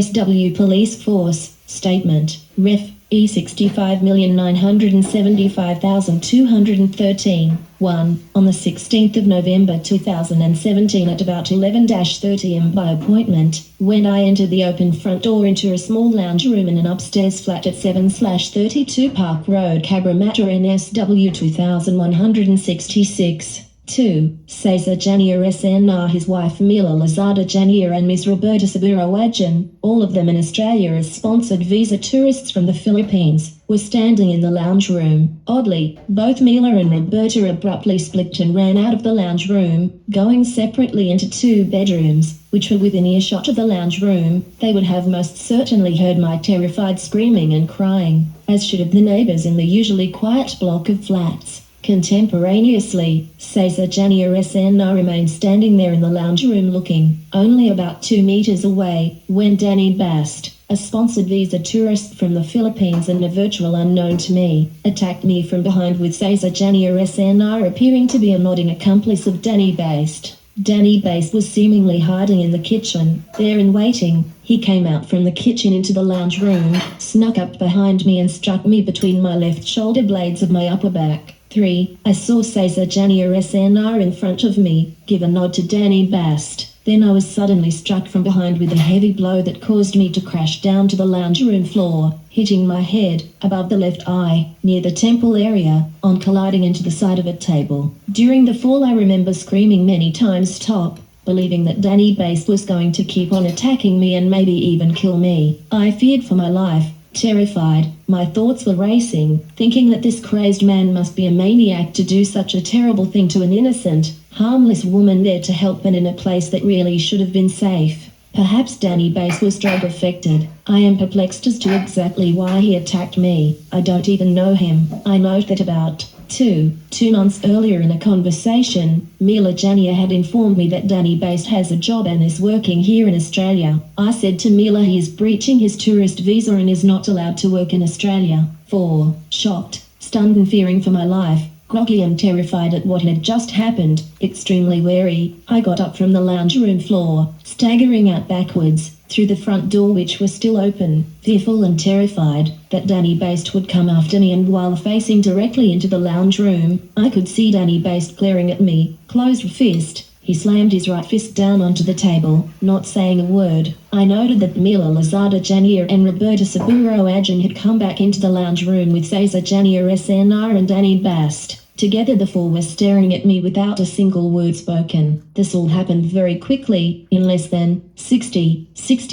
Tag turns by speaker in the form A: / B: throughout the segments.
A: SW Police Force, Statement, Ref. E65,975,213, 1. On the 16th of November 2017 at about 11:30 am by appointment, when I entered the open front door into a small lounge room in an upstairs flat at 7/32 Park Road, Cabramatta NSW 2166. 2. Cesar Janier SNR, his wife Mila Lazada Janier and Ms. Roberta Saburo Adjan, all of them in Australia as sponsored visa tourists from the Philippines, were standing in the lounge room. Oddly, both Mila and Roberta abruptly split and ran out of the lounge room, going separately into two bedrooms, which were within earshot of the lounge room. They would have most certainly heard my terrified screaming and crying, as should have the neighbours in the usually quiet block of flats. Contemporaneously, Cesar Janier SNR remained standing there in the lounge room looking only about 2 meters away, when Danny Bast, a sponsored visa tourist from the Philippines and a virtual unknown to me, attacked me from behind with Cesar Janier SNR appearing to be a nodding accomplice of Danny Bast. Danny Bast was seemingly hiding in the kitchen, there and waiting. He came out from the kitchen into the lounge room, snuck up behind me and struck me between my left shoulder blades of my upper back. 3. I saw Cesar Janier SNR in front of me, give a nod to Danny Bast. Then I was suddenly struck from behind with a heavy blow that caused me to crash down to the lounge room floor, hitting my head, above the left eye, near the temple area, on colliding into the side of a table. During the fall I remember screaming many times stop, believing that Danny Bast was going to keep on attacking me and maybe even kill me. I feared for my life. Terrified, my thoughts were racing, thinking that this crazed man must be a maniac to do such a terrible thing to an innocent, harmless woman there to help and in a place that really should have been safe. Perhaps Danny Bast was drug affected. I am perplexed as to exactly why he attacked me. I don't even know him. I note that about 2 months earlier in a conversation, Mila Janier had informed me that Danny Bast has a job and is working here in Australia. I said to Mila he is breaching his tourist visa and is not allowed to work in Australia. 4. Shocked, stunned and fearing for my life, groggy and terrified at what had just happened, extremely wary, I got up from the lounge room floor, staggering out backwards, through the front door which was still open, fearful and terrified that Danny Bast would come after me, and while facing directly into the lounge room, I could see Danny Bast glaring at me, closed fist. He slammed his right fist down onto the table, not saying a word. I noted that Mila Lazada Janier and Roberta Saburo Adjan had come back into the lounge room with Cesar Janier SNR and Danny Bast. Together the four were staring at me without a single word spoken. This all happened very quickly, in less than 60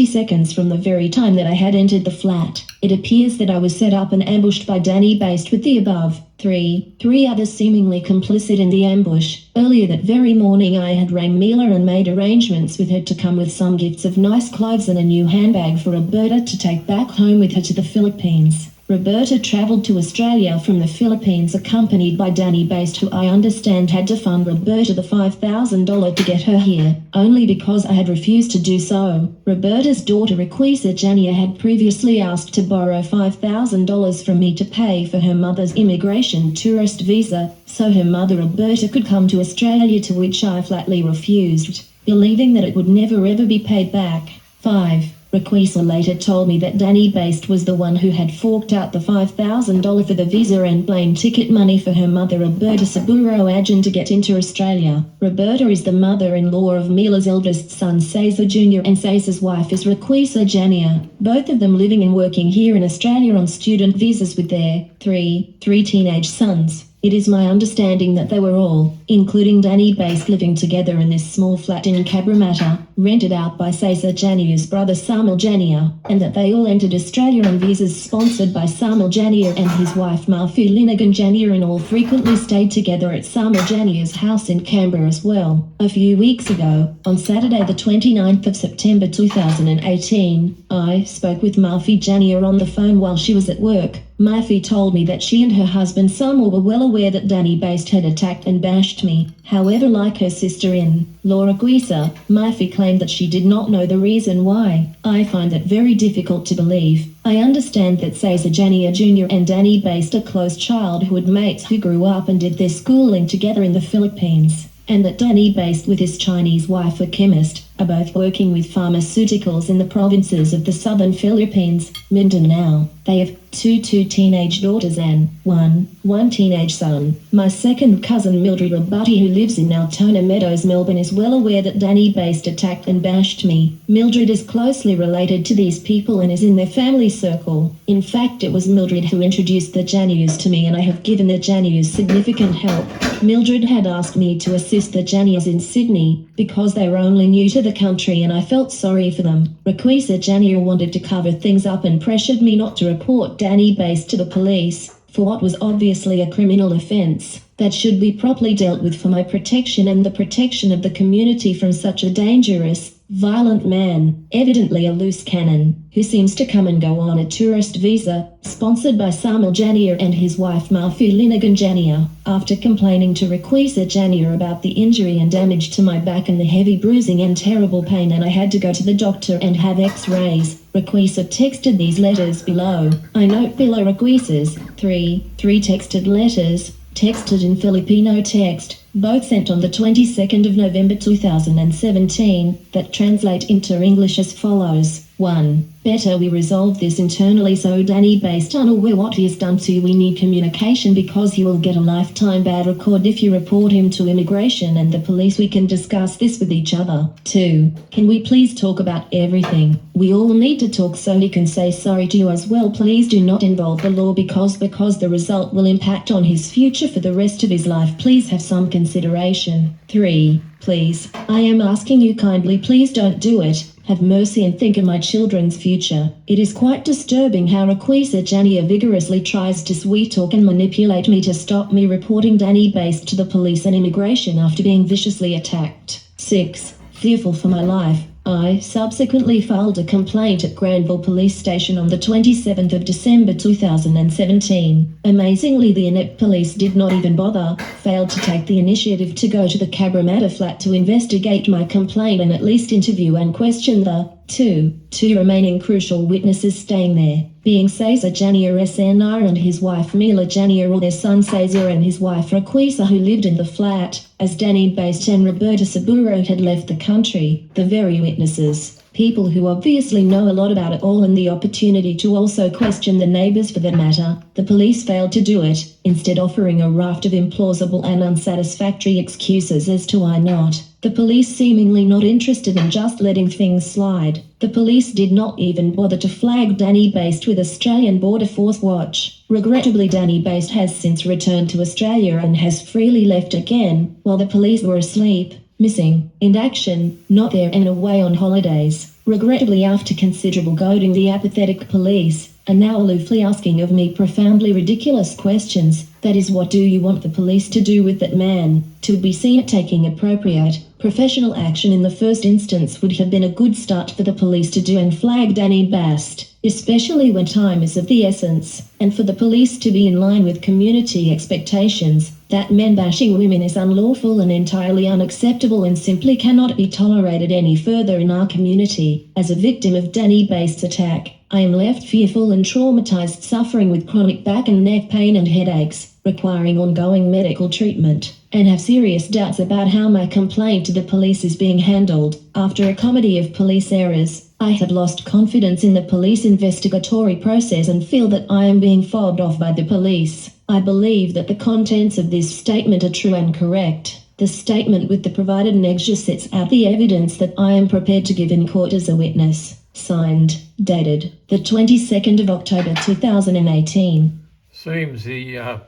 A: seconds from the very time that I had entered the flat. It appears that I was set up and ambushed by Danny Bast with the above three others seemingly complicit in the ambush. Earlier that very morning I had rang Mila and made arrangements with her to come with some gifts of nice clothes and a new handbag for Roberta to take back home with her to the Philippines. Roberta travelled to Australia from the Philippines accompanied by Danny Bast, who I understand had to fund Roberta the $5,000 to get her here, only because I had refused to do so. Roberta's daughter Requisa Janier had previously asked to borrow $5,000 from me to pay for her mother's immigration tourist visa, so her mother Roberta could come to Australia, to which I flatly refused, believing that it would never ever be paid back. 5. Requisa later told me that Danny Bast was the one who had forked out the $5,000 for the visa and plane ticket money for her mother Roberta Saburo Adjan to get into Australia. Roberta is the mother-in-law of Mila's eldest son Cesar Jr. and Cesar's wife is Requisa Janier, both of them living and working here in Australia on student visas with their three teenage sons. It is my understanding that they were all, including Danny Bast, living together in this small flat in Cabramatta, rented out by Cesar Janier's brother Samuel Janier, and that they all entered Australia on visas sponsored by Samuel Janier and his wife Marfi Linigan Janier, and all frequently stayed together at Samuel Janier's house in Canberra as well. A few weeks ago, on Saturday the 29th of September 2018, I spoke with Marfi Janier on the phone while she was at work. Marfi told me that she and her husband Samuel were well aware that Danny Bast had attacked and bashed me. However, like her sister-in-law Requisa, Marfi claimed that she did not know the reason why. I find that very difficult to believe. I understand that Cesar Janier Jr. and Danny Bast are close childhood mates who grew up and did their schooling together in the Philippines. and that Danny, based with his Chinese wife, a chemist, are both working with pharmaceuticals in the provinces of the southern Philippines, Mindanao. They have two teenage daughters and one teenage son. My second cousin Mildred Rabati, who lives in Altona Meadows, Melbourne, is well aware that Danny Based attacked and bashed me. Mildred is closely related to these people and is in their family circle. In fact, it was Mildred who introduced the Janius to me, and I have given the Janius significant help. Mildred had asked me to assist the Janius in Sydney because they were only new to the country and I felt sorry for them. Raquisa Janier wanted to cover things up and pressured me not to report Danny Based to the police for what was obviously a criminal offence that should be properly dealt with for my protection and the protection of the community from such a dangerous, violent man, evidently a loose cannon, who seems to come and go on a tourist visa, sponsored by Samuel Janier and his wife Mafu Linigan Janier. After complaining to Raquisa Janier about the injury and damage to my back and the heavy bruising and terrible pain, and I had to go to the doctor and have x-rays, Raquisa texted these letters below. I note below Raquisa's three texted letters, texted in Filipino text, both sent on the 22nd of November 2017, that translate into English as follows. 1. Better we resolve this internally so Danny Based unaware what he has done to you. We need communication because he will get a lifetime bad record if you report him to immigration and the police. We can discuss this with each other. 2. Can we please talk about everything? We all need to talk so he can say sorry to you as well. Please do not involve the law because the result will impact on his future for the rest of his life. Please have some consideration. 3. Please, I am asking you kindly, please don't do it. Have mercy and think of my children's future. It is quite disturbing how Raquisa Janier vigorously tries to sweet talk and manipulate me to stop me reporting Danny Based to the police and immigration after being viciously attacked. 6. Fearful for my life, I subsequently filed a complaint at Granville Police Station on the 27th of December 2017. Amazingly, the inept police did not even bother, failed to take the initiative to go to the Cabramatta flat to investigate my complaint and at least interview and question the two remaining crucial witnesses staying there, being Cesar Janier SNR and his wife Mila Janier, or their son Cesar and his wife Raquisa, who lived in the flat, as Danny Based and Roberta Saburo had left the country. The very witnesses, people who obviously know a lot about it all, and the opportunity to also question the neighbors for that matter. The police failed to do it, instead offering a raft of implausible and unsatisfactory excuses as to why not. The police seemingly not interested in just letting things slide. The police did not even bother to flag Danny Based with Australian Border Force Watch. Regrettably, Danny Based has since returned to Australia and has freely left again, while the police were asleep, missing, in action, not there and away on holidays. Regrettably, after considerable goading, the apathetic police are now aloofly asking of me profoundly ridiculous questions. That is, what do you want the police to do with that man? To be seen taking appropriate, professional action in the first instance would have been a good start for the police to do and flag Danny Based, especially when time is of the essence, and for the police to be in line with community expectations. That men bashing women is unlawful and entirely unacceptable and simply cannot be tolerated any further in our community. As a victim of Danny Based attack, I am left fearful and traumatized, suffering with chronic back and neck pain and headaches, requiring ongoing medical treatment, and have serious doubts about how my complaint to the police is being handled. After a comedy of police errors, I have lost confidence in the police investigatory process and feel that I am being fobbed off by the police. I believe that the contents of this statement are true and correct. The statement with the provided annexure sets out the evidence that I am prepared to give in court as a witness. Signed, dated the 22nd of October 2018.
B: Seems the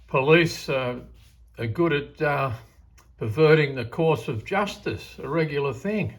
B: police are good at perverting the course of justice, a regular thing.